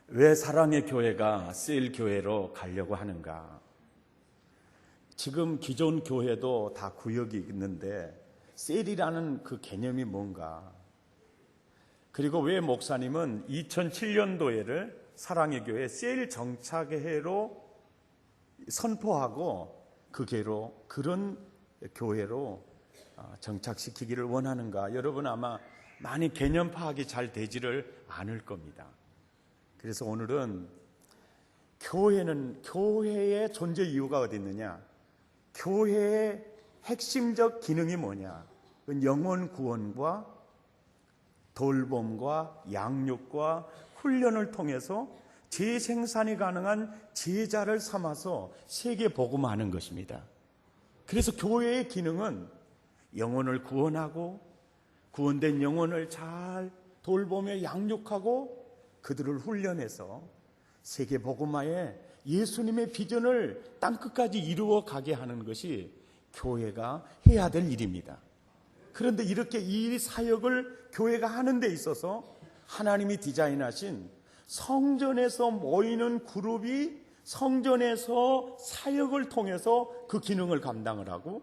왜 사랑의 교회가 셀 교회로 가려고 하는가? 지금 기존 교회도 다 구역이 있는데 셀이라는 그 개념이 뭔가? 그리고 왜 목사님은 2007년도에를 사랑의 교회 셀 정착회로 선포하고 그런 교회로 정착시키기를 원하는가? 여러분 아마 많이 개념 파악이 잘 되지를 않을 겁니다. 그래서 오늘은 교회의 존재 이유가 어디 있느냐? 교회의 핵심적 기능이 뭐냐? 영혼 구원과 돌봄과 양육과 훈련을 통해서 재생산이 가능한 제자를 삼아서 세계 복음화하는 것입니다. 그래서 교회의 기능은 영혼을 구원하고 구원된 영혼을 잘 돌보며 양육하고 그들을 훈련해서 세계 복음화에 예수님의 비전을 땅끝까지 이루어 가게 하는 것이 교회가 해야 될 일입니다. 그런데 이렇게 이 사역을 교회가 하는 데 있어서 하나님이 디자인하신 성전에서 모이는 그룹이 성전에서 사역을 통해서 그 기능을 감당을 하고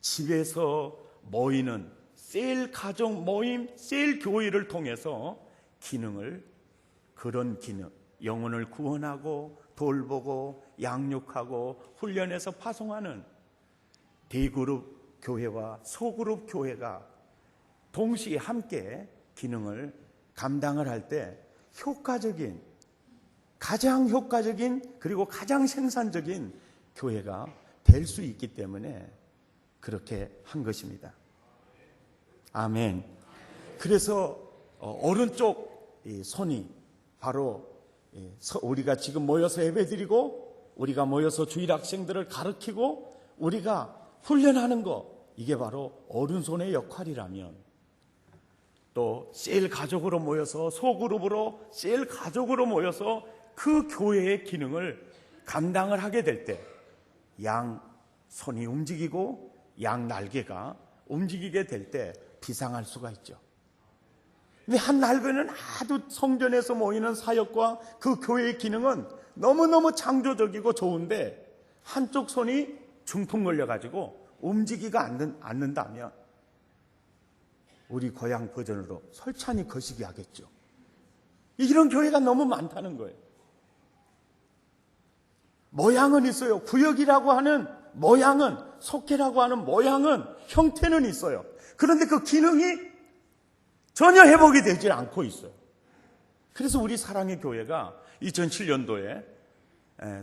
집에서 모이는 셀 가족 모임, 셀 교회를 통해서 그런 기능, 영혼을 구원하고 돌보고 양육하고 훈련해서 파송하는 대그룹 교회와 소그룹 교회가 동시에 함께 기능을 감당을 할 때 가장 효과적인 그리고 가장 생산적인 교회가 될 수 있기 때문에 그렇게 한 것입니다. 아멘. 그래서 오른쪽 손이 바로 우리가 지금 모여서 예배드리고 우리가 모여서 주일 학생들을 가르치고 우리가 훈련하는 거, 이게 바로 오른손의 역할이라면 또 셀 가족으로 모여서 소그룹으로 셀 가족으로 모여서 그 교회의 기능을 감당을 하게 될 때 양 손이 움직이고 양 날개가 움직이게 될 때 비상할 수가 있죠. 근데 한 날개는 아주 성전에서 모이는 사역과 그 교회의 기능은 너무너무 창조적이고 좋은데 한쪽 손이 중풍 걸려가지고 움직이가 않는다면 우리 고향 버전으로 솔찬히 거시기 하겠죠. 이런 교회가 너무 많다는 거예요. 모양은 있어요. 구역이라고 하는 모양은, 속회라고 하는 모양은, 형태는 있어요. 그런데 그 기능이 전혀 회복이 되지 않고 있어요. 그래서 우리 사랑의 교회가 2007년도에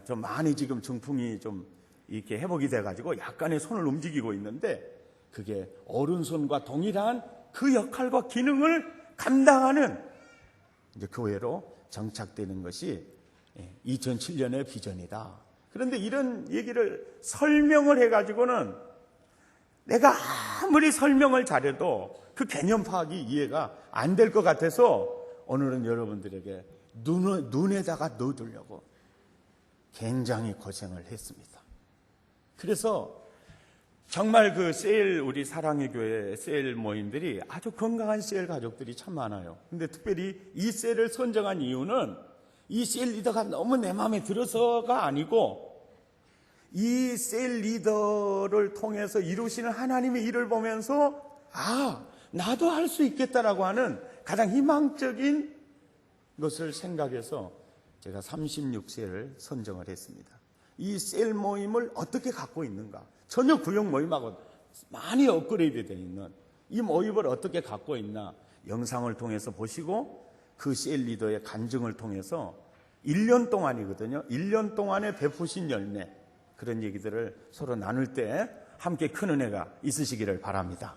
좀 많이 지금 중풍이 좀 이렇게 회복이 돼가지고 약간의 손을 움직이고 있는데 그게 오른손과 동일한 그 역할과 기능을 감당하는 이제 교회로 정착되는 것이 2007년의 비전이다. 그런데 이런 얘기를 설명을 해가지고는 내가 아무리 설명을 잘해도 그 개념 파악이 이해가 안 될 것 같아서 오늘은 여러분들에게 눈에다가 넣어두려고 굉장히 고생을 했습니다. 그래서 정말 우리 사랑의 교회 셀 모임들이 아주 건강한 셀 가족들이 참 많아요. 근데 특별히 이 셀을 선정한 이유는 이 셀 리더가 너무 내 마음에 들어서가 아니고 이 셀 리더를 통해서 이루시는 하나님의 일을 보면서 나도 할 수 있겠다라고 하는 가장 희망적인 것을 생각해서 제가 36셀을 선정을 했습니다. 이 셀 모임을 어떻게 갖고 있는가? 전혀 구역 모임하고 많이 업그레이드 되어 있는 이 모임을 어떻게 갖고 있나? 영상을 통해서 보시고 그 셀 리더의 간증을 통해서 1년 동안이거든요. 1년 동안에 베푸신 열매, 그런 얘기들을 서로 나눌 때 함께 큰 은혜가 있으시기를 바랍니다.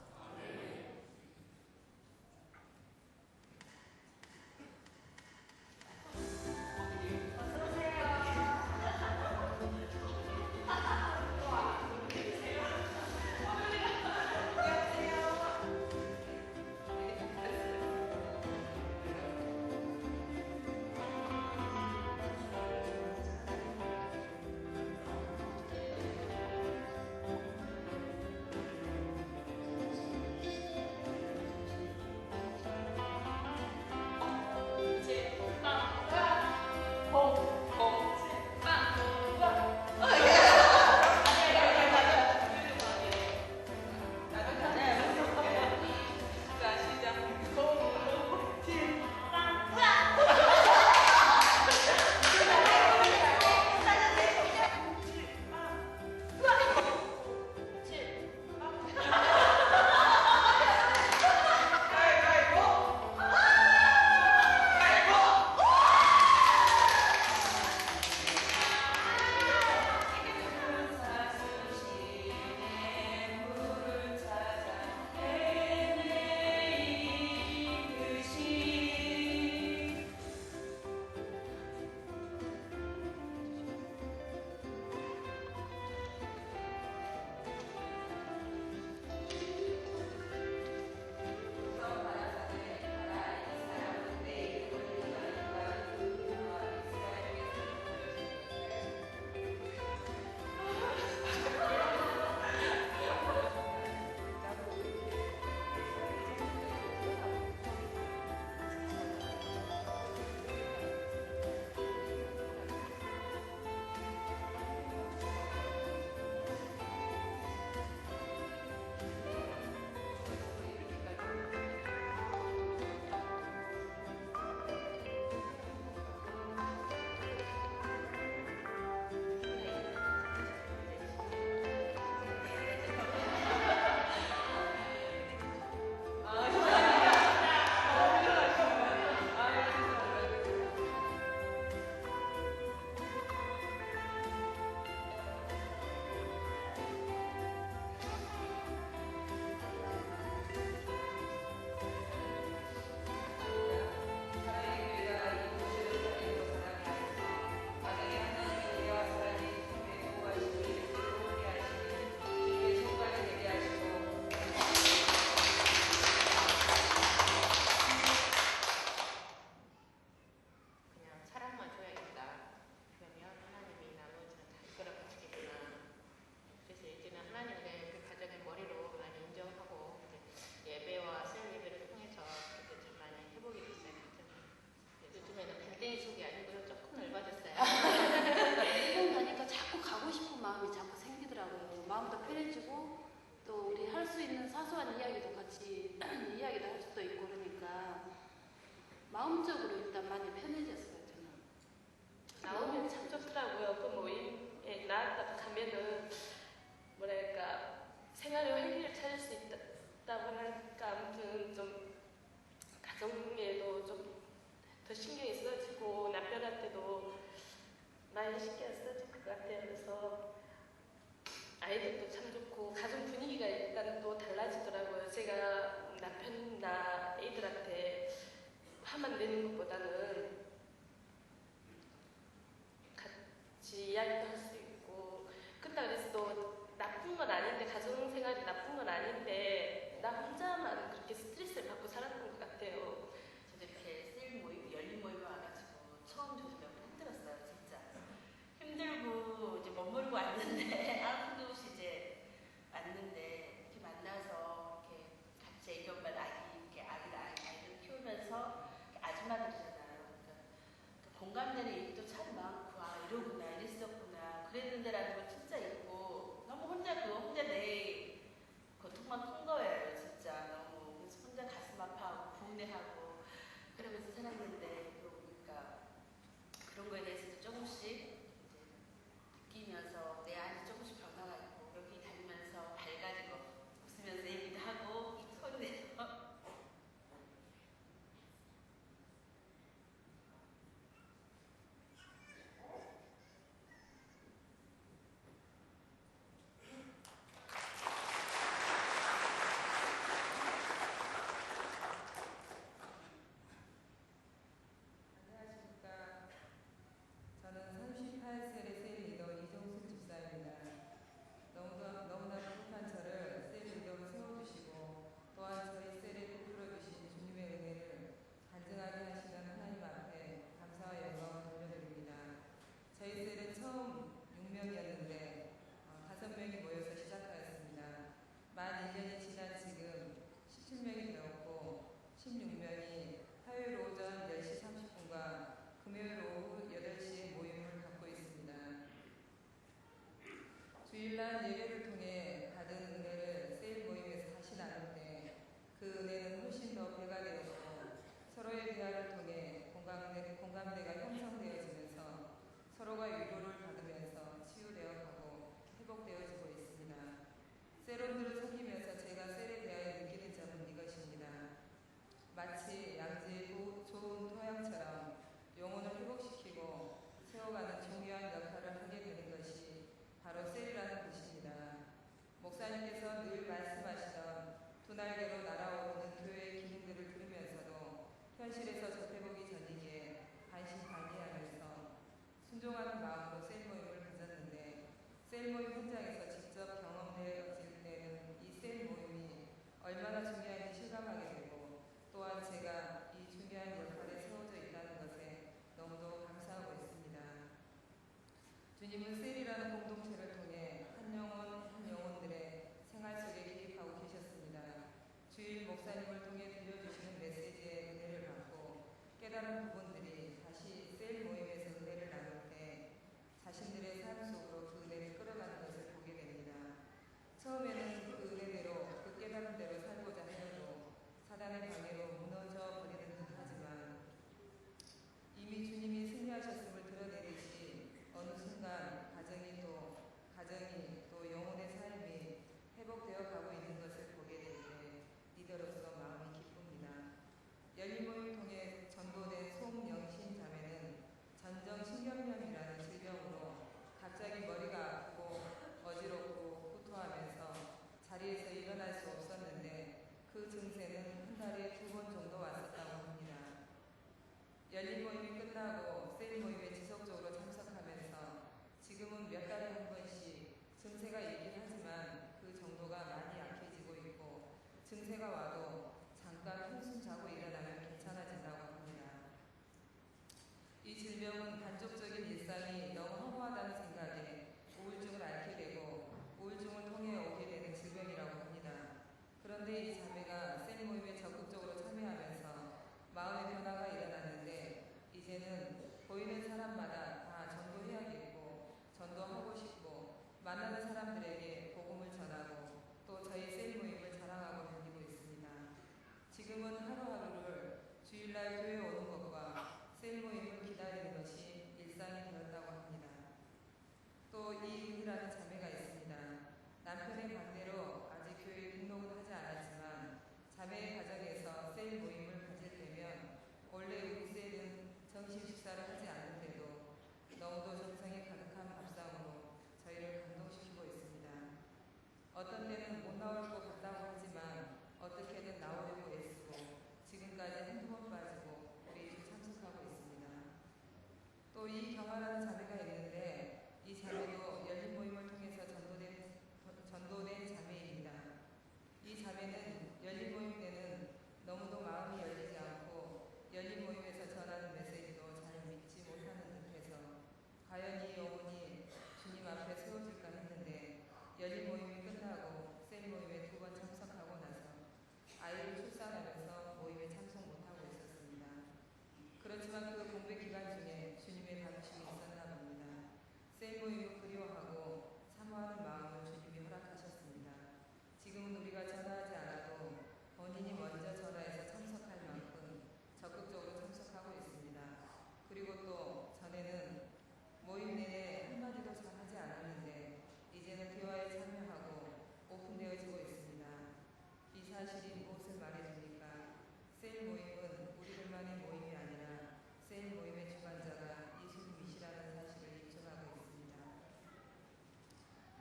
마음적으로 일단 많이 편해졌어요. 저는 나오면 참 좋더라고요. 그 모임에 나왔다가 가면은 뭐랄까 생활의 활기를 찾을 수 있다고 할까, 아무튼 좀 가정에도 좀 더 신경이 써지고 남편한테도 많이 신경 써질 것 같아요. 그래서 아이들도 참 좋고 가정 분위기가 일단 또 달라지더라고요. 제가 남편이나 애들한테 화만 내는 것보다는 같이 이야기도 할 수 있고, 그렇다 그래서 또 나쁜 건 아닌데, 가정생활이 나쁜 건 아닌데 나 혼자만 그렇게 스트레스를 받고 살았던 것 같아요. 저도 이렇게 셀 모임, 열린 모임에 와가지고 처음 저도 몇 번 힘들었어요. 진짜 힘들고 이제 멋모르고 왔는데 아무도 없이 이제 왔는데 이렇게 만나서 이렇게 같이 애기 엄마 아기 이렇게 아이를 키우면서 아줌마들이잖아요. 그러니까 공감되는 얘기도 참 많고, 아 이러구나 이랬었구나 그랬는데라는 거 진짜 있고, 너무 혼자 내 고통만 큰 거예요. 진짜 너무. 그래서 혼자 가슴 아파하고 분해하고 그러면서 살았는데, 그러고 보니까 그런 거에 대해서도 조금씩 이제 느끼면서 내 안에 조금씩 변화가 있고, 여기 다니면서 밝아지고 웃으면서 얘기도 하고 손내서 안녕하십니까. 저는 38세의 셀 리더 이종숙 집사입니다. 너무나 부족한 저를 셀 리더로 세워주시고, 또한 저희 셀에 베풀어주신 주님의 은혜를 간증하게 하시는 하나님 앞에 감사와 영광을 돌려드립니다. 저희 셀은 처음 6명이었는데 5명이 모여서 시작하였습니다. 만 1년이 지난 지금 17명이 되었고, 16명이 화요일 오전 10시 30분과 금요일 오후 8시에 모임을 갖고 있습니다. 주일날 예배를 통해 받은 은혜를 셀 모임에서 다시 나눌 때 그 은혜는 훨씬 더 배가 되었고, 서로의 대화를 통해 공감대가 형성되어지면서 서로가 위로를 받으면서 치유되어 가고 회복되어지고 있습니다. 셀원들을 사귀면서 제가 셀에 대하여 느끼는 점은 이것입니다. 마치 양지의 좋은 토양처럼 영혼을 회복시키고 세워가는 중요한 역할을 하게 되는 것이 바로 셀이라는 것입니다. 목사님께서 늘 말씀하시던 두 날개로 날아오르는 교회의 기능들을 들으면서도 현실에서 접해보기 전이기에 반신반의하면서 순종하는 마음으로 셀 모임을 가졌는데, 셀 모임 현장에서 직접 경험되어질 때는 이 셀 모임이 얼마나 중요한지 실감하게 되고, 또한 제가 이 중요한 역할에 세워져 있다는 것에 너무도 감사하고 있습니다. 주님은 셀이라는 공동체를 통해 한 영혼들의 생활 속에 개입하고 계셨습니다. 주일 목사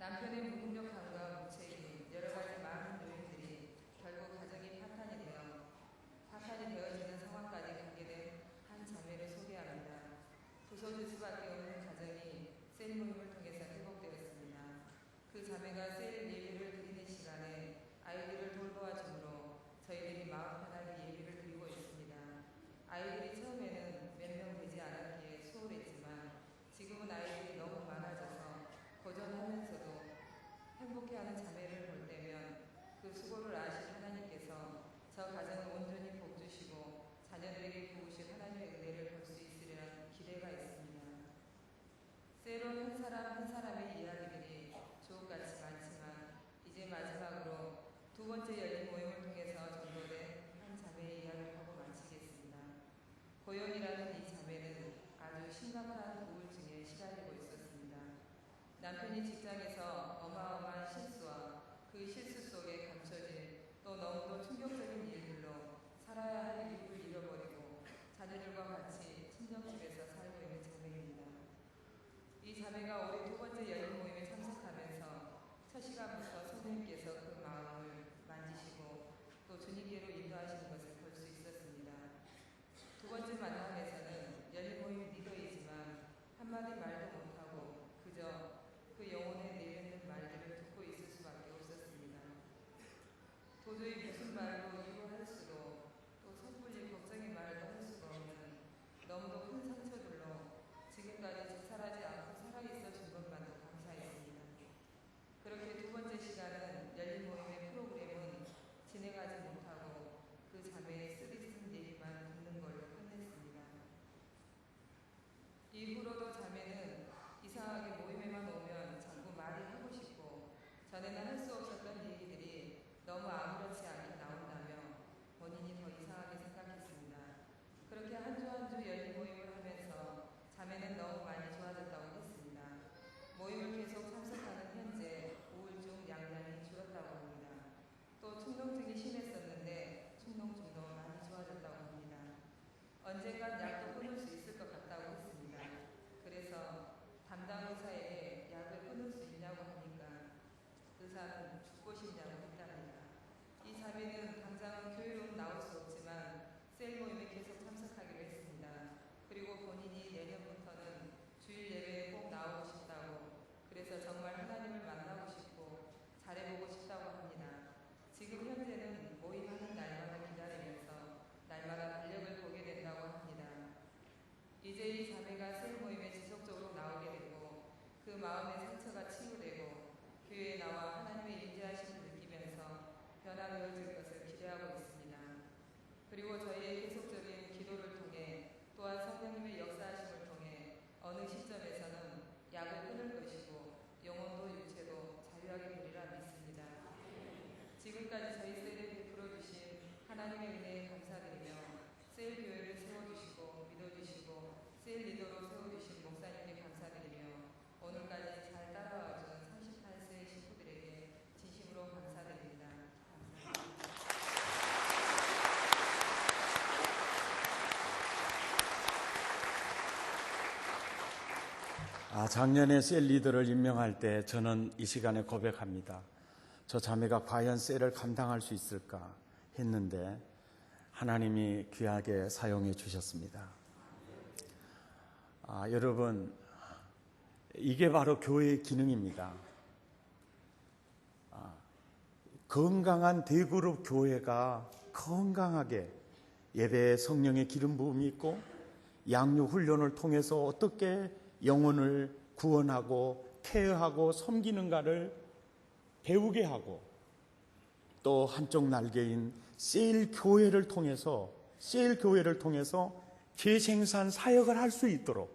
남편의 무능력함과 무책임, 여러 가지 많은 요인들이 결국 가정이 파탄이 되어지는 상황까지 가게 된 한 자매를 소개합니다. 부서질 수밖에 없는 가정이 셀 모임을 통해서 회복되었습니다. 그 자매가 셀 예배를 드리는 시간에 아이들을 돌보아주므로 저희들이 마음 편하게 예배를 드리고 있습니다. 아이들이 처음에는 몇 명 되지 않았기에 수월했지만 지금은 아이들이 너무 많아져서 고전하면서도 행복해하는 자매를 볼 때면 그 수고를 아신 하나님께서 저 가정을 온전히 복주시고 자녀들에게 부으실 하나님의 은혜를 볼 수 있으리라는 기대가 있습니다. 셀은 한 사람 한 사람의 이야기들이 주옥같이 많지만 이제 마지막으로 두 번째 열린 모임을 통해서 전도된 한 자매의 이야기를 하고 마치겠습니다. 고연이라는 이 자매는 아주 심각한 우울증에 시달리고 있었습니다. 남편이 직장에서 어마어마한 실수와 그 실수 속에 감춰진 또 너무도 충격적인 일들로 살아야 할 이유를 잃어버리고 자녀들과 같이 친정집에서 살고 있는 자매입니다. 이 자매가 올해 두 번째 열린 모임에 참석하면서 첫 시간부터 선생님께서 그 마음을 만지시고 또 주님께로 인도하시는 것을 볼 수 있었습니다. 두 번째 만남에서는 열린 모임 리더이지만 한마디 말도 못하고 그저 그 영혼에 내뱉는 말들을 듣고 있을 수밖에 없었습니다. 도저히 무슨 말로 위로할 수도 또 섣불리 걱정의 말도 할 수가 없는 너무도 큰 상처들로 지금까지 자살하지 않고 살아있어 준 것만도 감사했습니다. 그렇게 두 번째 시간은 열린 모임의 프로그램은 진행하지 못하고 그 자매의 쓰디쓴 얘기만 듣는 걸로 끝냈습니다. 이후로도 자매는 이상하게 모임에만 오면 자꾸 말이 하고 싶고 전에는 할 수 없었던 얘기들이 너무 아무렇지 않게 나온다며 본인이 더 이상하게 생각했습니다. 그렇게 한 주 한 주 열린 모임을 하면서 자매는 너무 많이 좋아졌다고 했습니다. 모임을 계속 참석하는 현재 우울증 양량이 줄었다고 합니다. 또 충동증이 심했었는데 충동증도 많이 좋아졌다고 합니다. 언젠간 약도 끊을 수 있을 것 같다고 했습니다. 그래서 담당 의사에게 약을 끊을 수 있냐고 하니까 의사는 죽고 싶냐고 했답니다. 이 자매는 당장은 교회로 나올 수 없지만 셀 모임에 계속 참석하기로 했습니다. 그리고 본인이 내년부터는 주일 예배에 꼭 나오고 싶다고, 그래서 정말 하나님을 만나고 싶고 잘해보고 싶다고 합니다. 지금 현재는 모임하는 날마다 기다리면서 날마다 달력을 보게 된다고 합니다. 이제 이 자매가 셀 모임에 지속적으로 나오게 되고 그 마음의 상처가 치유되고 교회에 나와 하나님의 임재하심을 느끼면서 변화되어질 것을 기대하고 있습니다. 그리고 저희의 계속적인 기도를 통해 또한 성령님의 역사하심을 통해 어느 시점에서는 약을 끊을 것이고 영혼도 육체도 자유하게 되리라 믿습니다. 지금까지 저희 셀에 베풀어 주신 하나님의 은혜에 감사드리며 셀 교회를 세워주시고 믿어주시고 셀 리더로 세워주신 목사님께 감사드리며 오늘까지 잘 따라와준 38세 식구들에게 진심으로 감사드립니다. 작년에 셀 리더를 임명할 때 저는 이 시간에 고백합니다. 저 자매가 과연 셀을 감당할 수 있을까 했는데 하나님이 귀하게 사용해 주셨습니다. 여러분, 이게 바로 교회의 기능입니다. 건강한 대그룹 교회가 건강하게 예배에 성령의 기름 부음이 있고 양육 훈련을 통해서 어떻게 영혼을 구원하고 케어하고 섬기는가를 배우게 하고 또 한쪽 날개인 셀 교회를 통해서 재생산 사역을 할 수 있도록,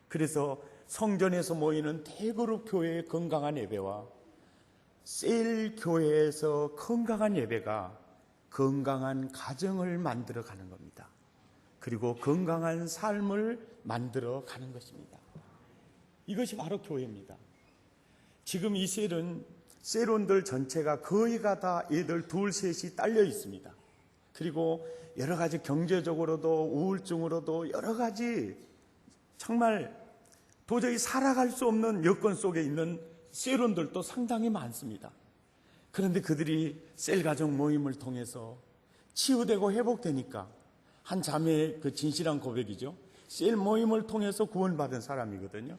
그래서 성전에서 모이는 대그룹 교회의 건강한 예배와 셀 교회에서 건강한 예배가 건강한 가정을 만들어 가는 겁니다. 그리고 건강한 삶을 만들어 가는 것입니다. 이것이 바로 교회입니다. 지금 이 셀원들 전체가 거의가 다 애들 둘, 셋이 딸려 있습니다. 그리고 여러 가지 경제적으로도 우울증으로도 여러 가지 정말 도저히 살아갈 수 없는 여건 속에 있는 셀원들도 상당히 많습니다. 그런데 그들이 셀 가족 모임을 통해서 치유되고 회복되니까 한 자매의 그 진실한 고백이죠. 셀 모임을 통해서 구원받은 사람이거든요.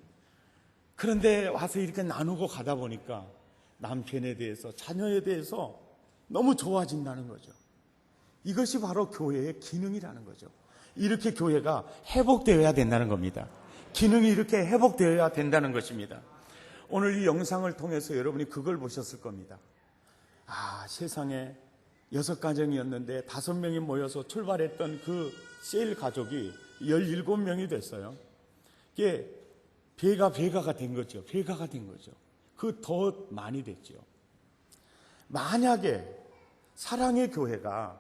그런데 와서 이렇게 나누고 가다 보니까 남편에 대해서, 자녀에 대해서 너무 좋아진다는 거죠. 이것이 바로 교회의 기능이라는 거죠. 이렇게 교회가 회복되어야 된다는 겁니다. 기능이 이렇게 회복되어야 된다는 것입니다. 오늘 이 영상을 통해서 여러분이 그걸 보셨을 겁니다. 세상에 6가정이었는데 5명이 모여서 출발했던 그 셀 가족이 17명이 됐어요. 이게 배가가 된 거죠. 배가가 된 거죠. 그 더 많이 됐죠. 만약에 사랑의 교회가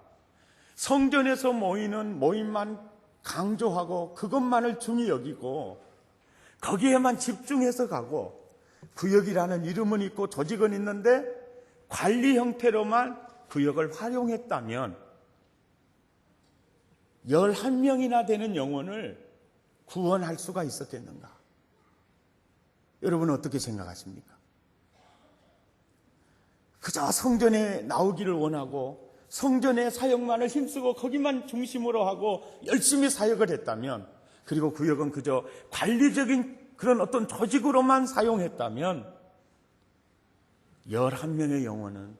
성전에서 모이는 모임만 강조하고 그것만을 중히 여기고 거기에만 집중해서 가고 구역이라는 이름은 있고 조직은 있는데 관리 형태로만 구역을 활용했다면 11명이나 되는 영혼을 구원할 수가 있었겠는가? 여러분은 어떻게 생각하십니까? 그저 성전에 나오기를 원하고 성전의 사역만을 힘쓰고 거기만 중심으로 하고 열심히 사역을 했다면, 그리고 구역은 그저 관리적인 그런 어떤 조직으로만 사용했다면 11명의 영혼은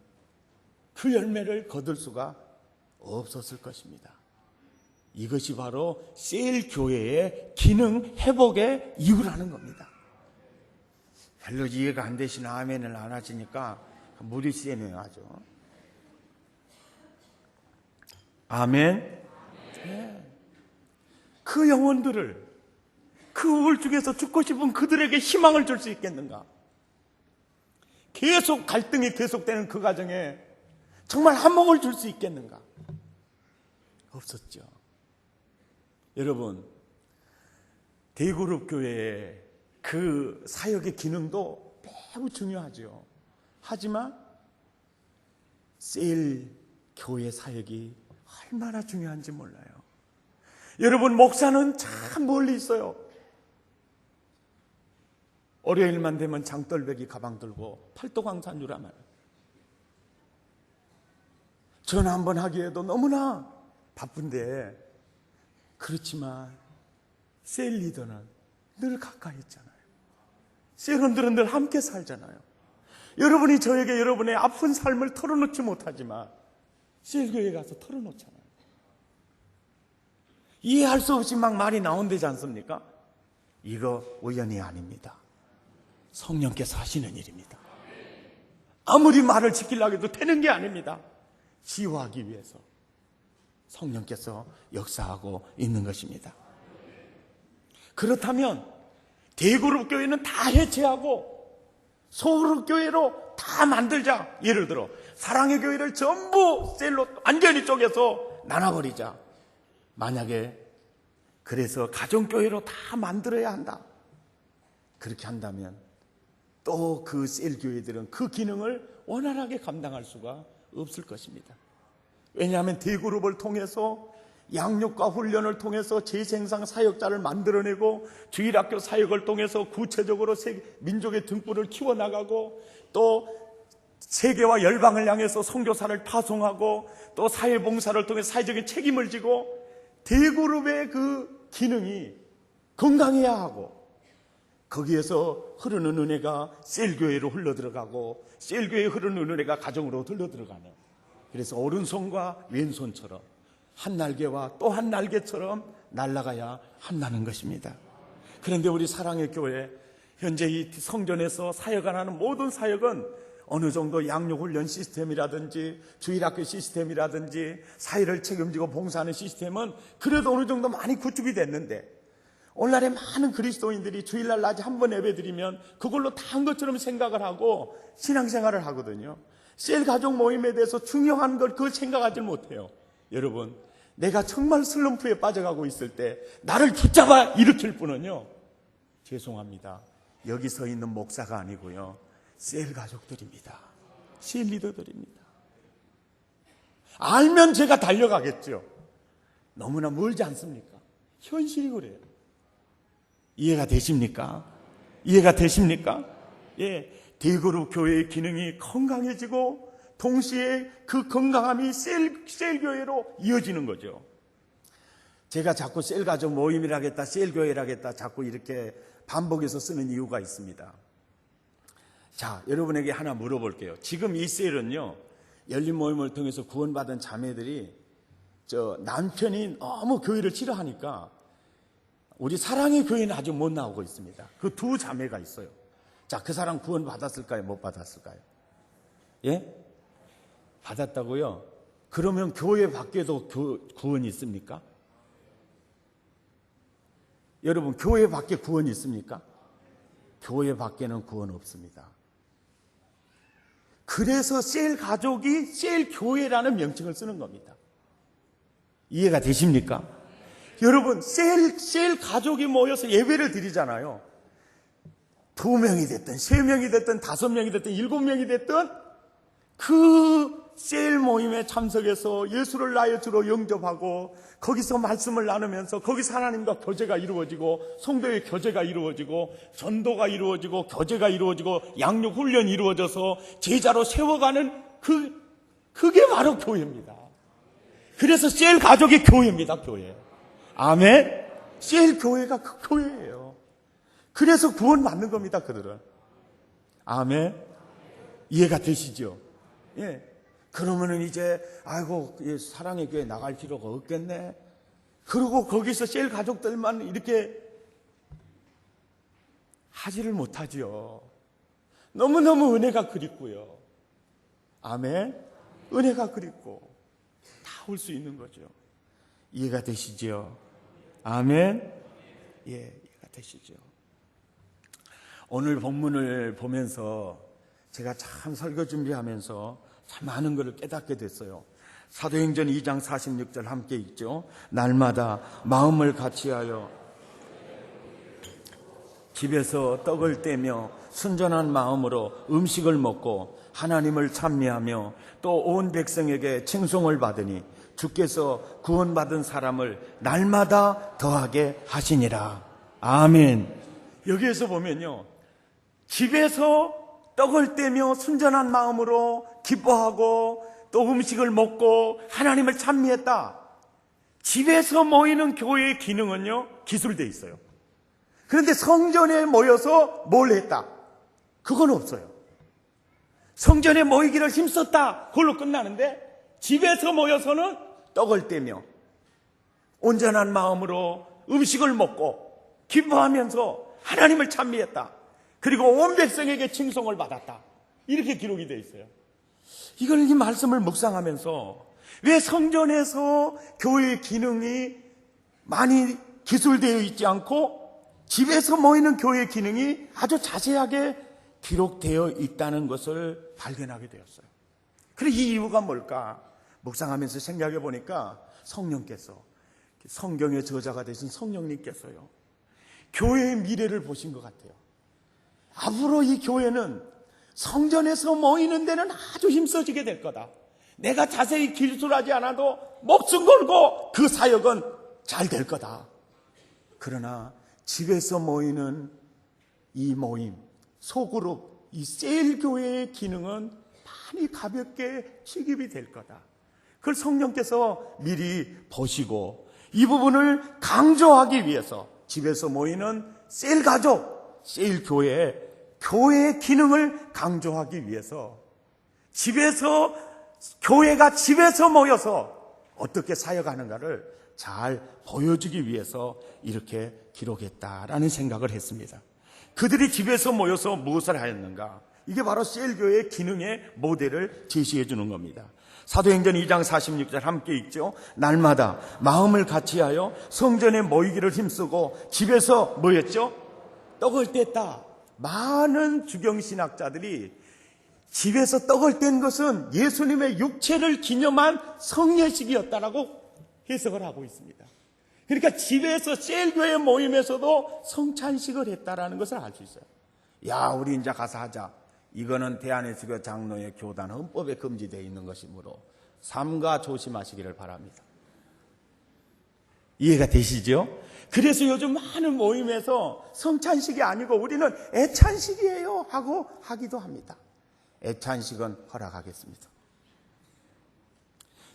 그 열매를 거둘 수가 없었을 것입니다. 이것이 바로 셀 교회의 기능 회복의 이유라는 겁니다. 별로 이해가 안 되시나 아멘을 안 하시니까 물이 세네요, 아주. 아멘. 네. 그 영혼들을, 그 우울중에서 죽고 싶은 그들에게 희망을 줄 수 있겠는가? 계속 갈등이 계속되는 그 가정에 정말 한몫을 줄 수 있겠는가? 없었죠. 여러분, 대그룹 교회의 그 사역의 기능도 매우 중요하죠. 하지만 셀 교회 사역이 얼마나 중요한지 몰라요. 여러분, 목사는 참 멀리 있어요. 월요일만 되면 장돌배기 가방 들고 팔도강산주라 말이에요. 전화 한번 하기에도 너무나 바쁜데, 그렇지만 셀 리더는 늘 가까이 있잖아요. 셀원들은 늘 함께 살잖아요. 여러분이 저에게 여러분의 아픈 삶을 털어놓지 못하지만 셀교회에 가서 털어놓잖아요. 이해할 수 없이 막 말이 나온다지 않습니까? 이거 우연이 아닙니다. 성령께서 하시는 일입니다. 아무리 말을 지키려고 해도 되는 게 아닙니다. 치유하기 위해서 성령께서 역사하고 있는 것입니다. 그렇다면 대그룹 교회는 다 해체하고 소그룹 교회로 다 만들자. 예를 들어 사랑의 교회를 전부 셀로 완전히 쪼개서 나눠버리자. 만약에 그래서 가정교회로 다 만들어야 한다. 그렇게 한다면 또 그 셀 교회들은 그 기능을 원활하게 감당할 수가 없을 것입니다. 왜냐하면 대그룹을 통해서 양육과 훈련을 통해서 재생산 사역자를 만들어내고 주일학교 사역을 통해서 구체적으로 민족의 등불을 키워나가고 또 세계와 열방을 향해서 선교사를 파송하고 또 사회봉사를 통해 사회적인 책임을 지고 대그룹의 그 기능이 건강해야 하고 거기에서 흐르는 은혜가 셀교회로 흘러들어가고 셀교회에 흐르는 은혜가 가정으로 흘러들어가는, 그래서 오른손과 왼손처럼 한 날개와 또 한 날개처럼 날아가야 한다는 것입니다. 그런데 우리 사랑의 교회 현재 이 성전에서 사역 안 하는 모든 사역은 어느 정도 양육훈련 시스템이라든지 주일학교 시스템이라든지 사회를 책임지고 봉사하는 시스템은 그래도 어느 정도 많이 구축이 됐는데, 오늘날에 많은 그리스도인들이 주일날 낮에 한 번 예배드리면 그걸로 다 한 것처럼 생각을 하고 신앙생활을 하거든요. 셀 가족 모임에 대해서 중요한 걸 그걸 생각하지 못해요. 여러분, 내가 정말 슬럼프에 빠져가고 있을 때 나를 붙잡아 일으킬 분은요, 죄송합니다, 여기 서 있는 목사가 아니고요, 셀 가족들입니다. 셀 리더들입니다. 알면 제가 달려가겠죠. 너무나 멀지 않습니까? 현실이 그래요. 이해가 되십니까? 이해가 되십니까? 예, 대그룹 교회의 기능이 건강해지고 동시에 그 건강함이 셀교회로 이어지는 거죠. 제가 자꾸 셀가족 모임이라겠다, 셀교회라겠다 자꾸 이렇게 반복해서 쓰는 이유가 있습니다. 자, 여러분에게 하나 물어볼게요. 지금 이 셀은요, 열린 모임을 통해서 구원받은 자매들이 남편이 너무 교회를 싫어하니까 우리 사랑의 교회는 아직 못 나오고 있습니다. 그 두 자매가 있어요. 자, 그 사람 구원 받았을까요? 못 받았을까요? 예? 받았다고요? 그러면 교회 밖에도 구원이 있습니까? 여러분, 교회 밖에 구원이 있습니까? 교회 밖에는 구원 없습니다. 그래서 셀 가족이 셀 교회라는 명칭을 쓰는 겁니다. 이해가 되십니까? 여러분, 셀 가족이 모여서 예배를 드리잖아요. 2명이 됐든 3명이 됐든 5명이 됐든 7명이 됐든 그 셀 모임에 참석해서 예수를 나의 주로 영접하고 거기서 말씀을 나누면서 거기서 하나님과 교제가 이루어지고 성도의 교제가 이루어지고 전도가 이루어지고 교제가 이루어지고 양육 훈련이 이루어져서 제자로 세워가는 그게 바로 교회입니다. 그래서 셀 가족이 교회입니다. 교회. 아멘. 셀 교회가 그 교회예요. 그래서 구원 받는 겁니다. 그들은. 아멘. 이해가 되시죠? 예. 그러면은 이제 아이고 사랑의 교회 나갈 필요가 없겠네. 그리고 거기서 셀 가족들만 이렇게 하지를 못하지요. 너무너무 은혜가 그립고요. 아멘. 은혜가 그립고 다 올 수 있는 거죠. 이해가 되시죠? 아멘. 예, 이해가 되시죠? 오늘 본문을 보면서 제가 참 설교 준비하면서 참 많은 것을 깨닫게 됐어요. 사도행전 2장 46절 함께 읽죠. 날마다 마음을 같이하여 집에서 떡을 떼며 순전한 마음으로 음식을 먹고 하나님을 찬미하며 또 온 백성에게 칭송을 받으니 주께서 구원받은 사람을 날마다 더하게 하시니라. 아멘. 여기에서 보면요, 집에서 떡을 떼며 순전한 마음으로 기뻐하고 또 음식을 먹고 하나님을 찬미했다. 집에서 모이는 교회의 기능은요, 기술되어 있어요. 그런데 성전에 모여서 뭘 했다? 그건 없어요. 성전에 모이기를 힘썼다. 그걸로 끝나는데 집에서 모여서는 떡을 떼며 온전한 마음으로 음식을 먹고 기뻐하면서 하나님을 찬미했다. 그리고 온 백성에게 칭송을 받았다. 이렇게 기록이 되어 있어요. 이걸 이 말씀을 묵상하면서 왜 성전에서 교회의 기능이 많이 기술되어 있지 않고 집에서 모이는 교회의 기능이 아주 자세하게 기록되어 있다는 것을 발견하게 되었어요. 그래, 이 이유가 뭘까? 묵상하면서 생각해 보니까 성령께서, 성경의 저자가 되신 성령님께서요, 교회의 미래를 보신 것 같아요. 앞으로 이 교회는 성전에서 모이는 데는 아주 힘써지게 될 거다. 내가 자세히 기술하지 않아도 목숨 걸고 그 사역은 잘 될 거다. 그러나 집에서 모이는 이 모임, 소그룹, 이 셀교회의 기능은 많이 가볍게 취급이 될 거다. 그걸 성령께서 미리 보시고 이 부분을 강조하기 위해서 집에서 모이는 셀가족, 셀교회, 교회의 기능을 강조하기 위해서 집에서, 교회가 집에서 모여서 어떻게 사역하는가를 잘 보여주기 위해서 이렇게 기록했다라는 생각을 했습니다. 그들이 집에서 모여서 무엇을 하였는가? 이게 바로 셀교회의 기능의 모델을 제시해 주는 겁니다. 사도행전 2장 46절 함께 읽죠. 날마다 마음을 같이하여 성전에 모이기를 힘쓰고 집에서 뭐였죠? 떡을 뗐다. 많은 주경신학자들이 집에서 떡을 뗀 것은 예수님의 육체를 기념한 성례식이었다라고 해석을 하고 있습니다. 그러니까 집에서 셀교회 모임에서도 성찬식을 했다라는 것을 알 수 있어요. 야, 우리 이제 가서 하자. 이거는 대한예수교 장로의 교단 헌법에 금지되어 있는 것이므로 삼가 조심하시기를 바랍니다. 이해가 되시죠? 그래서 요즘 많은 모임에서 성찬식이 아니고 우리는 애찬식이에요 하고 하기도 합니다. 애찬식은 허락하겠습니다.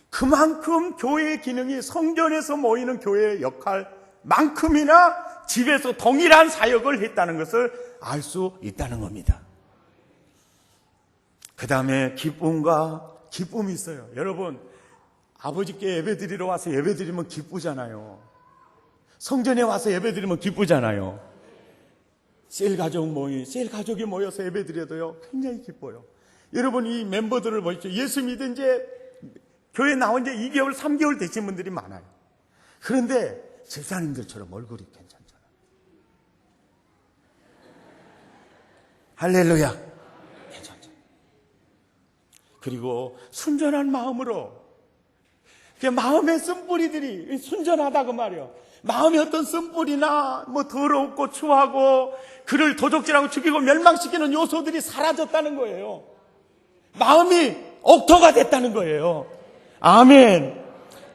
그만큼 교회의 기능이 성전에서 모이는 교회의 역할만큼이나 집에서 동일한 사역을 했다는 것을 알 수 있다는 겁니다. 그 다음에 기쁨이 있어요. 여러분, 아버지께 예배드리러 와서 예배드리면 기쁘잖아요. 성전에 와서 예배드리면 기쁘잖아요. 셀 가족이 모여서 예배드려도요, 굉장히 기뻐요. 여러분, 이 멤버들을 보십시오. 예수 믿은 교회 나온 지 2개월, 3개월 되신 분들이 많아요. 그런데 집사님들처럼 얼굴이 괜찮잖아요. 할렐루야. 괜찮죠. 그리고 순전한 마음으로, 마음의 쓴뿌리들이 순전하다고 말이요. 마음에 어떤 쓴뿌리나 더럽고 추하고 그를 도적질하고 죽이고 멸망시키는 요소들이 사라졌다는 거예요. 마음이 옥토가 됐다는 거예요. 아멘.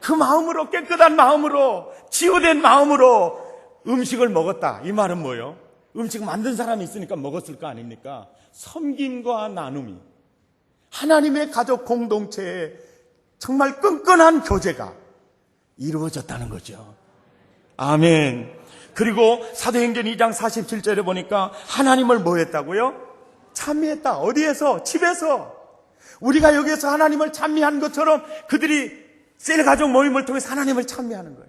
그 마음으로, 깨끗한 마음으로, 치유된 마음으로 음식을 먹었다. 이 말은 뭐예요? 음식 만든 사람이 있으니까 먹었을 거 아닙니까? 섬김과 나눔이 하나님의 가족 공동체에 정말 끈끈한 교제가 이루어졌다는 거죠. 아멘. 그리고 사도행전 2장 47절에 보니까 하나님을 뭐 했다고요? 찬미했다. 어디에서? 집에서. 우리가 여기에서 하나님을 찬미한 것처럼 그들이 셀 가족 모임을 통해서 하나님을 찬미하는 거예요.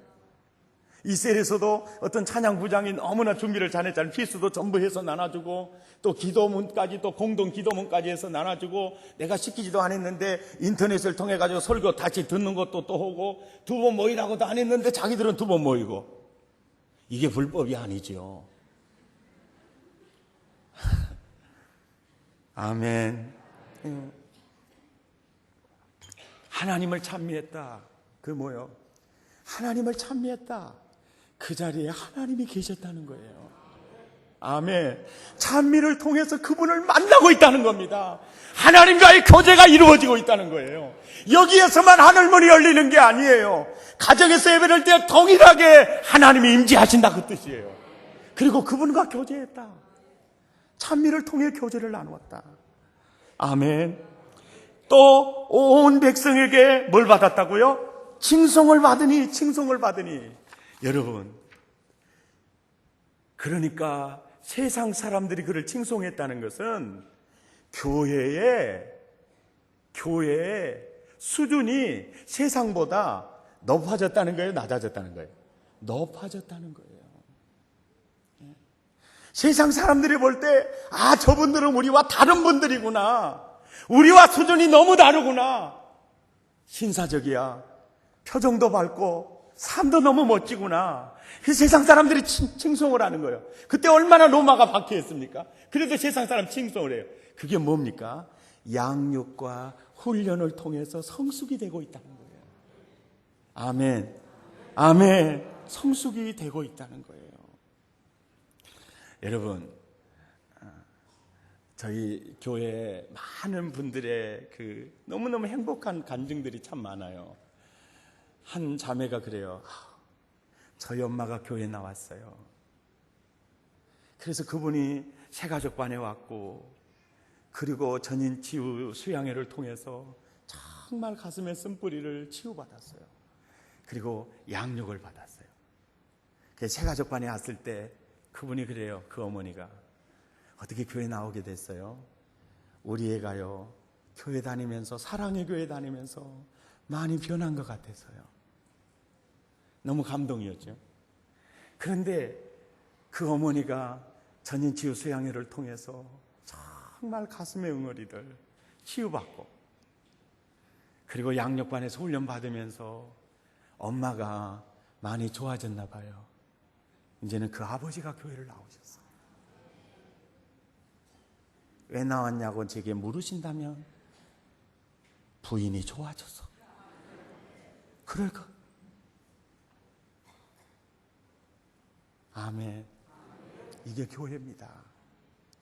이 셀에서도 어떤 찬양 부장이 너무나 준비를 잘했잖아요. 필수도 전부 해서 나눠주고, 또 기도문까지, 또 공동 기도문까지 해서 나눠주고, 내가 시키지도 않았는데 인터넷을 통해 가지고 설교 다시 듣는 것도 또 하고, 2번 모이라고도 안 했는데 자기들은 2번 모이고. 이게 불법이 아니죠. 아멘. 하나님을 찬미했다. 그 뭐요? 하나님을 찬미했다. 그 자리에 하나님이 계셨다는 거예요. 아멘. 찬미를 통해서 그분을 만나고 있다는 겁니다. 하나님과의 교제가 이루어지고 있다는 거예요. 여기에서만 하늘문이 열리는 게 아니에요. 가정에서 예배를 때 동일하게 하나님이 임재하신다 그 뜻이에요. 그리고 그분과 교제했다. 찬미를 통해 교제를 나누었다. 아멘. 또 온 백성에게 뭘 받았다고요? 칭송을 받으니. 여러분, 그러니까 세상 사람들이 그를 칭송했다는 것은 교회의 수준이 세상보다 높아졌다는 거예요? 낮아졌다는 거예요? 높아졌다는 거예요. 세상 사람들이 볼 때, 저분들은 우리와 다른 분들이구나. 우리와 수준이 너무 다르구나. 신사적이야. 표정도 밝고 삶도 너무 멋지구나. 세상 사람들이 칭송을 하는 거예요. 그때 얼마나 로마가 박해했습니까? 그래도 세상 사람 칭송을 해요. 그게 뭡니까? 양육과 훈련을 통해서 성숙이 되고 있다는 거예요. 아멘. 아멘. 성숙이 되고 있다는 거예요. 여러분, 저희 교회에 많은 분들의 너무너무 행복한 간증들이 참 많아요. 한 자매가 그래요. 저희 엄마가 교회에 나왔어요. 그래서 그분이 새가족반에 왔고, 그리고 전인치유 수양회를 통해서 정말 가슴에 쓴뿌리를 치유받았어요. 그리고 양육을 받았어요. 새가족반에 왔을 때 그분이 그래요. 그 어머니가 어떻게 교회 나오게 됐어요? 우리 애가요, 교회 다니면서, 사랑의 교회 다니면서 많이 변한 것 같아서요. 너무 감동이었죠. 그런데 그 어머니가 전인치유 수양회를 통해서 정말 가슴의 응어리들 치유받고, 그리고 양육반에서 훈련받으면서 엄마가 많이 좋아졌나 봐요. 이제는 그 아버지가 교회를 나오셨어요. 왜 나왔냐고 제게 물으신다면 부인이 좋아져서 그럴까? 아멘. 이게 교회입니다.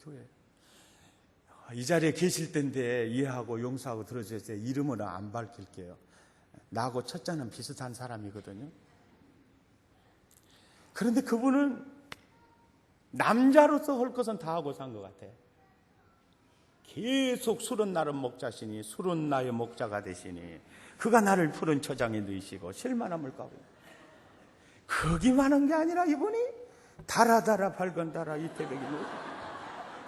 교회. 이 자리에 계실 텐데 이해하고 용서하고 들어주세요. 이름은 안 밝힐게요. 나하고 첫자는 비슷한 사람이거든요. 그런데 그분은 남자로서 할 것은 다 하고 산 것 같아. 계속 술은 나를 목자시니 술은 나의 목자가 되시니 그가 나를 푸른 초장에 넣으시고 실만함을 까고. 거기만 한 게 아니라 이분이 달아달아 밝은 달아 이태백이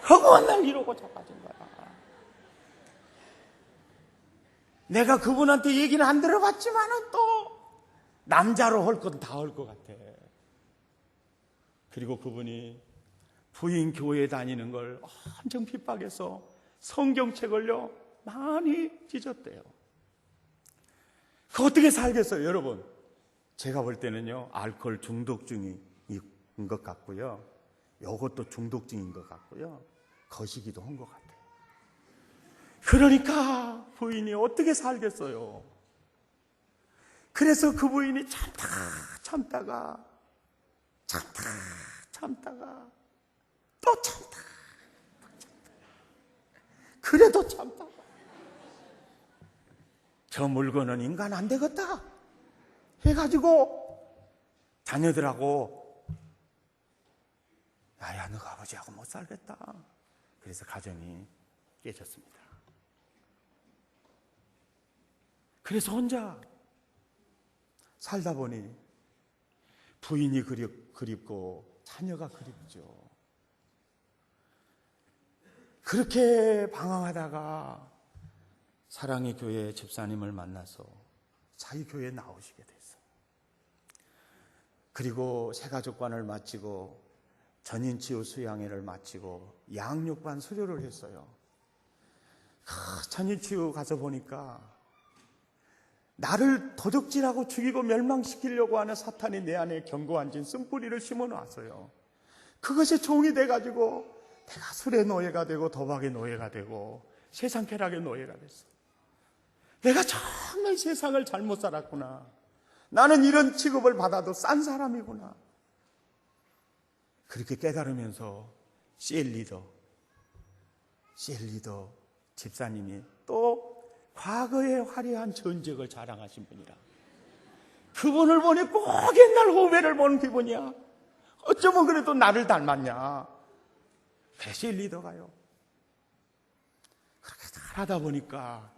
허구한 날 이러고 자빠진 거야. 내가 그분한테 얘기는 안 들어봤지만은 또 남자로 할 건 다 할 것 같아. 그리고 그분이 부인 교회 다니는 걸 엄청 핍박해서 성경책을요 많이 찢었대요. 그 어떻게 살겠어요, 여러분? 제가 볼 때는요 알코올 중독증인 것 같고요, 요것도 중독증인 것 같고요, 거시기도 한 것 같아요. 그러니까 부인이 어떻게 살겠어요? 그래서 그 부인이 참다가 또 참다. 그래도 참다가 저 물건은 인간 안 되겠다 해가지고 자녀들하고 야야 너가 아버지하고 못 살겠다. 그래서 가정이 깨졌습니다. 그래서 혼자 살다 보니 부인이 그립고 자녀가 그립죠. 그렇게 방황하다가 사랑의 교회 집사님을 만나서 자기 교회에 나오시게 됐어요. 그리고 새가족관을 마치고 전인치유 수양회를 마치고 양육반 수료를 했어요. 전인치유 가서 보니까 나를 도적질하고 죽이고 멸망시키려고 하는 사탄이 내 안에 견고한 쓴뿌리를 심어놨어요. 그것이 종이 돼가지고 내가 술의 노예가 되고 도박의 노예가 되고 세상 쾌락의 노예가 됐어. 내가 정말 세상을 잘못 살았구나. 나는 이런 취급을 받아도 싼 사람이구나. 그렇게 깨달으면서 CL 리더 집사님이 또 과거의 화려한 전적을 자랑하신 분이라. 그분을 보니 꼭 옛날 후배를 보는 기분이야. 어쩌면 그래도 나를 닮았냐. 그래서 리더가요. 그렇게 잘하다 보니까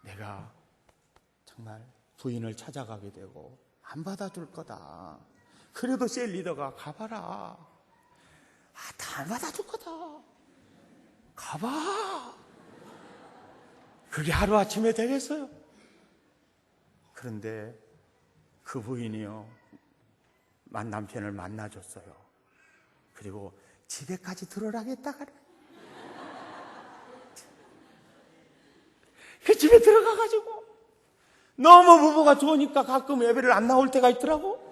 내가 정말 부인을 찾아가게 되고 안 받아줄 거다. 그래도 셀 리더가 가봐라. 다 안 받아줄 거다. 가봐. 그게 하루아침에 되겠어요? 그런데 그 부인이요 남편을 만나줬어요. 그리고 집에까지 들어가겠다 그래. 그 집에 들어가가지고 너무 부부가 좋으니까 가끔 예배를 안 나올 때가 있더라고.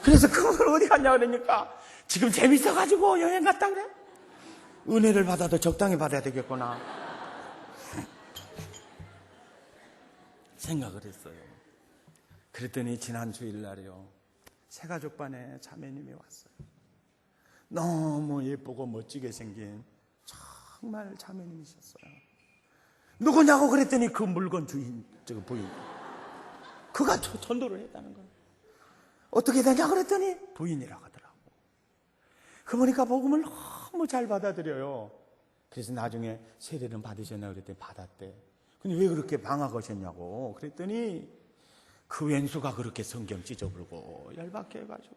그래서 그걸 어디 갔냐 그러니까 지금 재밌어가지고 여행 갔다 그래. 은혜를 받아도 적당히 받아야 되겠구나 생각을 했어요. 그랬더니 지난 주일날이요 새가족반에 자매님이 왔어요. 너무 예쁘고 멋지게 생긴 정말 자매님이셨어요. 누구냐고 그랬더니 그 물건 주인, 부인. 그가 전도를 했다는 거예요. 어떻게 되냐 그랬더니 부인이라고 하더라고. 그 보니까 복음을 너무 잘 받아들여요. 그래서 나중에 세례는 받으셨나 그랬더니 받았대. 근데 왜 그렇게 방황하셨냐고 그랬더니 그 왼수가 그렇게 성경 찢어불고 열받게 해가지고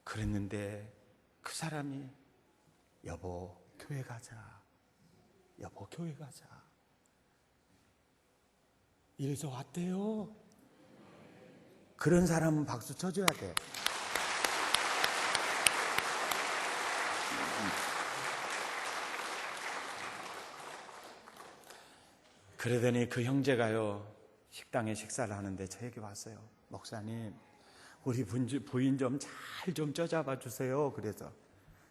그랬는데 그 사람이 여보 교회 가자. 여보 교회 가자. 이래서 왔대요. 그런 사람은 박수 쳐줘야 돼. 그러더니 그 형제가요 식당에 식사를 하는데 저에게 왔어요. 목사님 우리 부인 좀 잘 좀 쪄잡아 주세요. 그래서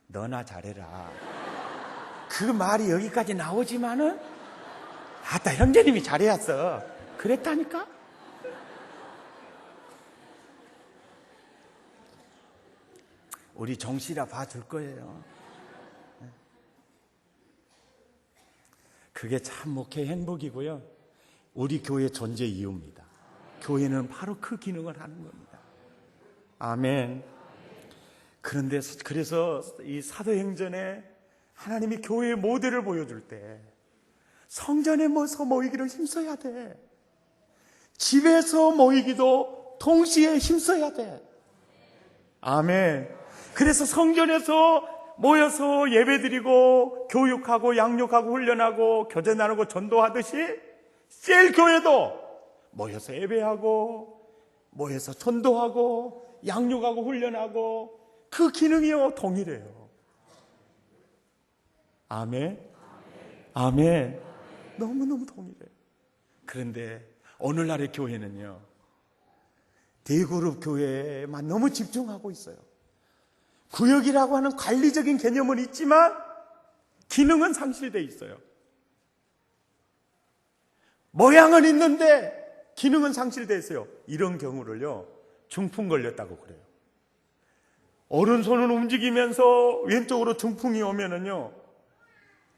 너나 잘해라. 그 말이 여기까지 나오지만은 아따 형제님이 잘해왔어. 그랬다니까. 우리 정씨라 봐줄 거예요. 그게 참 목회 행복이고요. 우리 교회 존재 이유입니다. 교회는 바로 그 기능을 하는 겁니다. 아멘. 그런데 그래서 이 사도행전에 하나님이 교회의 모델을 보여줄 때 성전에 모여서 모이기를 힘써야 돼. 집에서 모이기도 동시에 힘써야 돼. 아멘. 그래서 성전에서 모여서 예배드리고 교육하고 양육하고 훈련하고 교제 나누고 전도하듯이 셀교회도 모여서 예배하고 모여서 전도하고 양육하고 훈련하고 그 기능이요 동일해요. 아멘. 아멘. 너무너무 동일해요. 그런데 오늘날의 교회는요 대그룹 교회에만 너무 집중하고 있어요. 구역이라고 하는 관리적인 개념은 있지만 기능은 상실되어 있어요. 모양은 있는데 기능은 상실되어 있어요. 이런 경우를요 중풍 걸렸다고 그래요. 오른손은 움직이면서 왼쪽으로 중풍이 오면은요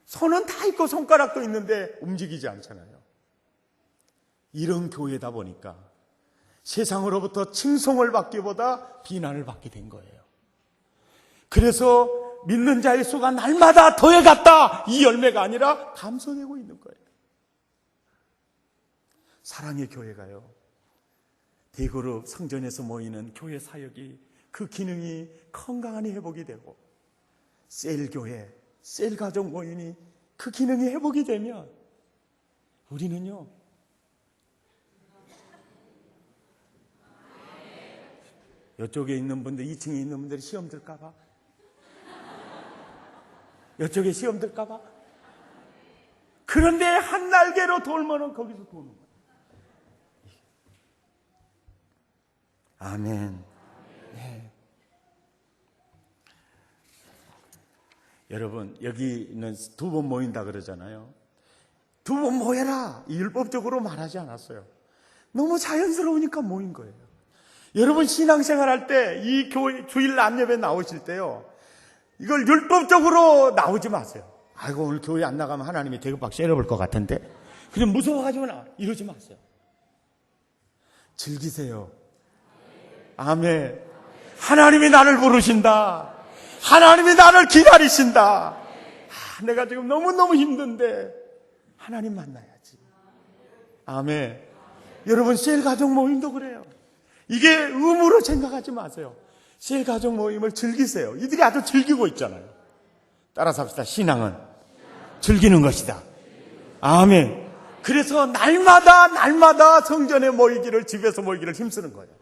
손은 다 있고 손가락도 있는데 움직이지 않잖아요. 이런 교회다 보니까 세상으로부터 칭송을 받기보다 비난을 받게 된 거예요. 그래서 믿는 자의 수가 날마다 더해갔다, 이 열매가 아니라 감소되고 있는 거예요. 사랑의 교회가요 대그룹 성전에서 모이는 교회 사역이 그 기능이 건강하니 회복이 되고 셀교회, 셀가족 모임이 그 기능이 회복이 되면 우리는요 이쪽에 있는 분들, 2층에 있는 분들이 시험 들까봐, 이쪽에 시험 들까봐. 그런데 한 날개로 돌면은 거기서 도는 거예요. 아멘. 네. 여러분 여기는 2번 모인다 그러잖아요. 2번 모여라 율법적으로 말하지 않았어요. 너무 자연스러우니까 모인 거예요. 여러분 신앙생활 할 때 이 교회 주일 안예배 나오실 때요 이걸 율법적으로 나오지 마세요. 아이고 오늘 교회 안 나가면 하나님이 대급박 째려볼 것 같은데 그냥 무서워가지고 이러지 마세요. 즐기세요. 아멘. 하나님이 나를 부르신다. 하나님이 나를 기다리신다. 내가 지금 너무너무 힘든데 하나님 만나야지. 아멘. 여러분 셀 가족 모임도 그래요. 이게 의무로 생각하지 마세요. 셀 가족 모임을 즐기세요. 이들이 아주 즐기고 있잖아요. 따라서 합시다. 신앙은 즐기는 것이다. 아멘. 그래서 날마다 성전에 모이기를, 집에서 모이기를 힘쓰는 거예요.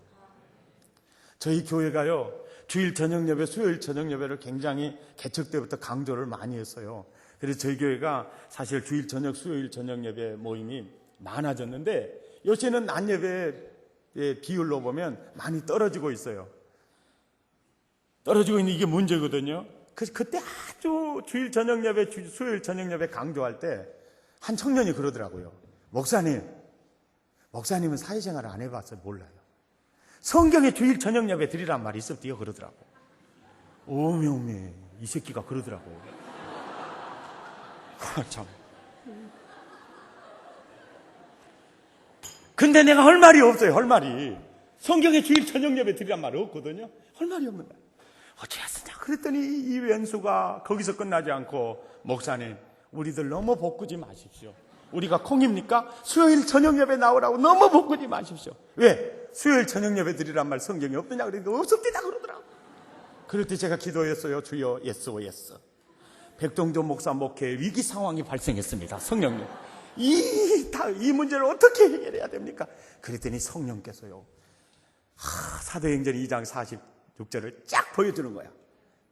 저희 교회가요 주일 저녁 예배, 수요일 저녁 예배를 굉장히 개척 때부터 강조를 많이 했어요. 그래서 저희 교회가 사실 주일 저녁, 수요일 저녁 예배 모임이 많아졌는데 요새는 낮 예배의 비율로 보면 많이 떨어지고 있어요. 떨어지고 있는 이게 문제거든요. 그때 아주 주일 저녁 예배, 수요일 저녁 예배 강조할 때 한 청년이 그러더라고요. 목사님은 사회생활을 안 해봐서 몰라요. 성경에 주일 저녁 예배 드리란 말이 있었대요. 그러더라고. 오메 이 새끼가 그러더라고. 참. 근데 내가 할 말이 없어요. 할 말이. 성경에 주일 저녁 예배 드리란 말이 없거든요. 할 말이 없는 거예요. 어째였으냐 그랬더니 이 왼수가 거기서 끝나지 않고 목사님 우리들 너무 볶지 마십시오. 우리가 콩입니까? 수요일 저녁 예배 나오라고 너무 볶지 마십시오. 왜? 수요일 저녁 예배 드리란 말 성경에 없느냐 그러니까 없습니다 그러더라고. 그럴 때 제가 기도했어요. 주여 예스. 백동조 목사 목회에 위기 상황이 발생했습니다. 성령님 이 문제를 어떻게 해결해야 됩니까? 그랬더니 성령께서요 사도행전 2장 46절을 쫙 보여주는 거야.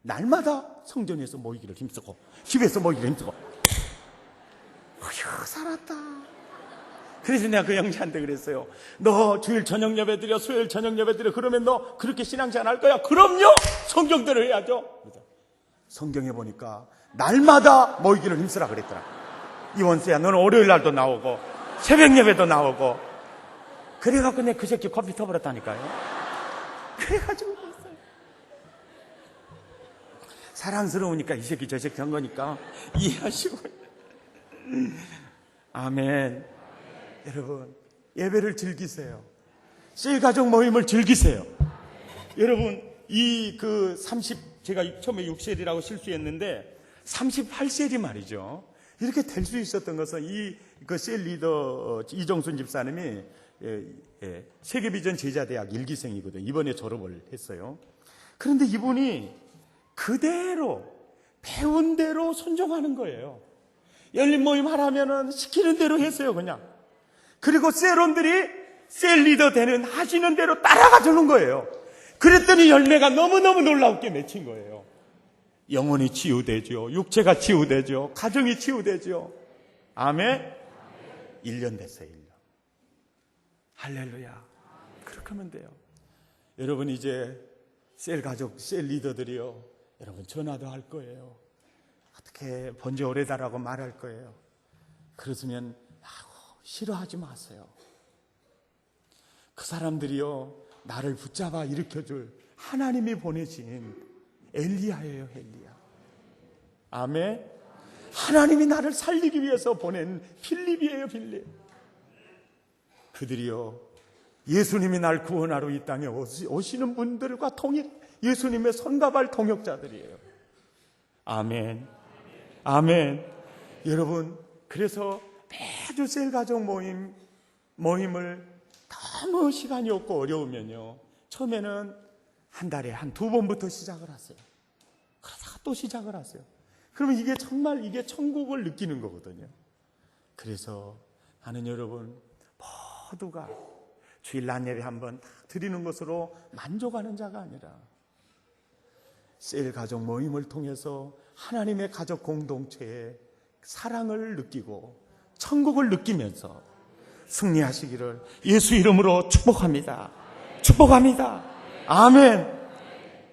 날마다 성전에서 모이기를 힘쓰고 집에서 모이기를 힘쓰고. 어휴 살았다. 그래서 내가 그 형제한테 그랬어요. 너 주일 저녁 예배 드려, 수요일 저녁 예배 드려. 그러면 너 그렇게 신앙생활 할 거야? 그럼요. 성경대로 해야죠. 성경에 보니까 날마다 모이기를 힘쓰라 그랬더라. 이원수야 너는 월요일 날도 나오고 새벽 예배도 나오고. 그래갖고 내가 그 새끼 커피 터버렸다니까요. 그래가지고 그랬어요. 사랑스러우니까 이 새끼 저 새끼 한 거니까 이해하시고. 아멘. 여러분 예배를 즐기세요. 셀가족 모임을 즐기세요. 여러분, 제가 처음에 6셀이라고 실수했는데 38셀이 말이죠. 이렇게 될 수 있었던 것은 셀 리더 이정순 집사님이 세계비전 제자대학 1기생이거든요. 이번에 졸업을 했어요. 그런데 이분이 그대로 배운 대로 순종하는 거예요. 열린 모임 하라면은 시키는 대로 했어요, 그냥. 그리고 셀원들이 셀 리더 하시는 대로 따라가 주는 거예요. 그랬더니 열매가 너무너무 놀랍게 맺힌 거예요. 영혼이 치유되죠. 육체가 치유되죠. 가정이 치유되죠. 아멘. 1년 됐어요, 1년. 할렐루야. 그렇게 하면 돼요. 여러분, 이제 셀 가족, 셀 리더들이요, 여러분 전화도 할 거예요. 어떻게 번제 오래다라고 말할 거예요. 그러시면 싫어하지 마세요. 그 사람들이요, 나를 붙잡아 일으켜줄 하나님이 보내신 엘리야예요, 엘리야. 아멘. 하나님이 나를 살리기 위해서 보낸 필립이에요, 필립. 그들이요, 예수님이 날 구원하러 이 땅에 오시는 분들과 예수님의 손과 발 동역자들이에요. 아멘. 아멘. 여러분, 그래서 매주 셀 가족 모임을 너무 시간이 없고 어려우면요, 처음에는 한 달에 한 2번부터 시작을 하세요. 그러다가 또 시작을 하세요. 그러면 이게 정말 이게 천국을 느끼는 거거든요. 그래서 나는 여러분 모두가 주일 낮 예배 한번 드리는 것으로 만족하는 자가 아니라 셀 가족 모임을 통해서 하나님의 가족 공동체의 사랑을 느끼고 천국을 느끼면서 승리하시기를 예수 이름으로 축복합니다. 축복합니다. 아멘.